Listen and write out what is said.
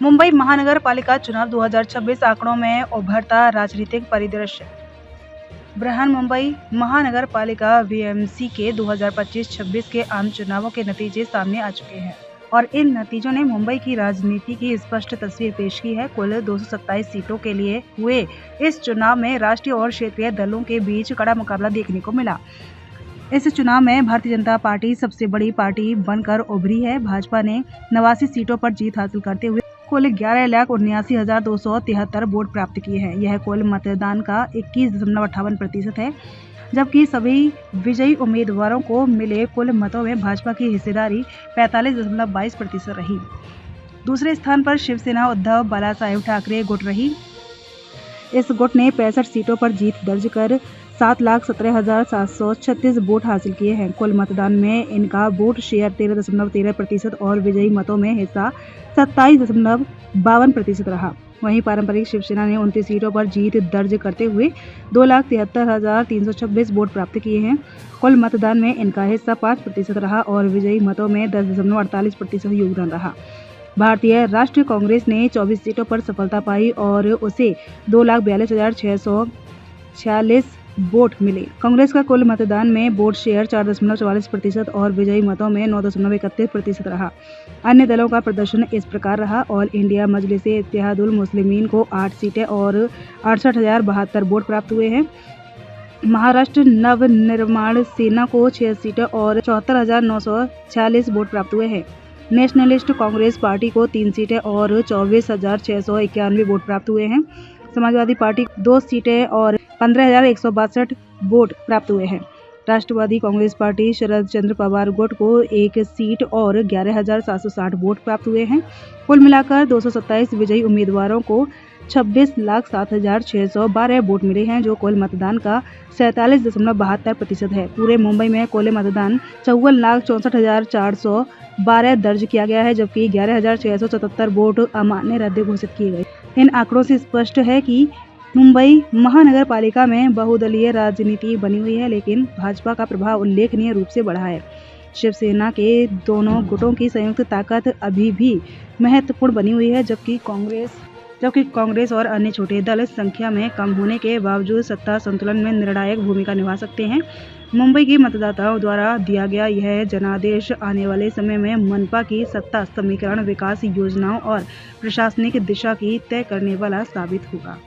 मुंबई महानगर पालिका चुनाव 2026 आंकड़ों में उभरता राजनीतिक परिदृश्य। बृहन्मुंबई महानगर पालिका वीएमसी के 2025-26 के आम चुनावों के नतीजे सामने आ चुके हैं और इन नतीजों ने मुंबई की राजनीति की स्पष्ट तस्वीर पेश की है। कुल 227 सीटों के लिए हुए इस चुनाव में राष्ट्रीय और क्षेत्रीय दलों के बीच कड़ा मुकाबला देखने को मिला। इस चुनाव में भारतीय जनता पार्टी सबसे बड़ी पार्टी बनकर उभरी है। भाजपा ने 89 सीटों पर जीत हासिल करते हुए कुल 11,79,273 वोट प्राप्त किए हैं। यह कुल मतदान का 21.58% है, जबकि सभी विजयी उम्मीदवारों को मिले कुल मतों में भाजपा की हिस्सेदारी 45.22% रही। दूसरे स्थान पर शिवसेना उद्धव बालासाहेब ठाकरे गुट रही। इस गुट ने 65 सीटों पर जीत दर्ज कर 7,17,736 वोट हासिल किए हैं। कुल मतदान में इनका वोट शेयर 13.13% और विजयी मतों में हिस्सा 27.52% रहा। वहीं पारंपरिक शिवसेना ने 29 सीटों पर जीत दर्ज करते हुए 2,73,326 वोट प्राप्त किए हैं। कुल मतदान में इनका हिस्सा 5% रहा और विजयी मतों में 10.48% योगदान रहा। भारतीय राष्ट्रीय कांग्रेस ने 24 सीटों पर सफलता पाई और उसे 2,42,646 वोट मिले। कांग्रेस का कुल मतदान में वोट शेयर 4.44% और विजयी मतों में 9.31% रहा। अन्य दलों का प्रदर्शन इस प्रकार रहा। ऑल इंडिया मजलिसे इत्तेहादुल मुस्लिमीन को 8 सीटें और 68,072 वोट प्राप्त हुए हैं। महाराष्ट्र नवनिर्माण सेना को 6 सीटें और 74,946 वोट प्राप्त हुए हैं। नेशनलिस्ट कांग्रेस पार्टी को 3 सीटें और 24,691 वोट प्राप्त हुए हैं। समाजवादी पार्टी 2 सीटें और 15,162 वोट प्राप्त हुए हैं। राष्ट्रवादी कांग्रेस पार्टी शरद चंद्र पवार गुट को 1 सीट और 11,760 वोट प्राप्त हुए हैं। कुल मिलाकर 227 विजयी उम्मीदवारों को 26,07,612 वोट मिले हैं, जो कुल मतदान का 47.72% है। पूरे मुंबई में कुल मतदान 54,64,412 दर्ज किया गया है, जबकि 11,677 वोट अमान्य रद्द घोषित किए गए। इन आंकड़ों से स्पष्ट है कि मुंबई महानगर पालिका में बहुदलीय राजनीति बनी हुई है, लेकिन भाजपा का प्रभाव उल्लेखनीय रूप से बढ़ा है। शिवसेना के दोनों गुटों की संयुक्त ताकत अभी भी महत्वपूर्ण बनी हुई है, जबकि कांग्रेस और अन्य छोटे दल संख्या में कम होने के बावजूद सत्ता संतुलन में निर्णायक भूमिका निभा सकते हैं। मुंबई के मतदाताओं द्वारा दिया गया यह जनादेश आने वाले समय में मनपा की सत्ता समीकरण, विकास योजनाओं और प्रशासनिक दिशा की तय करने वाला साबित होगा।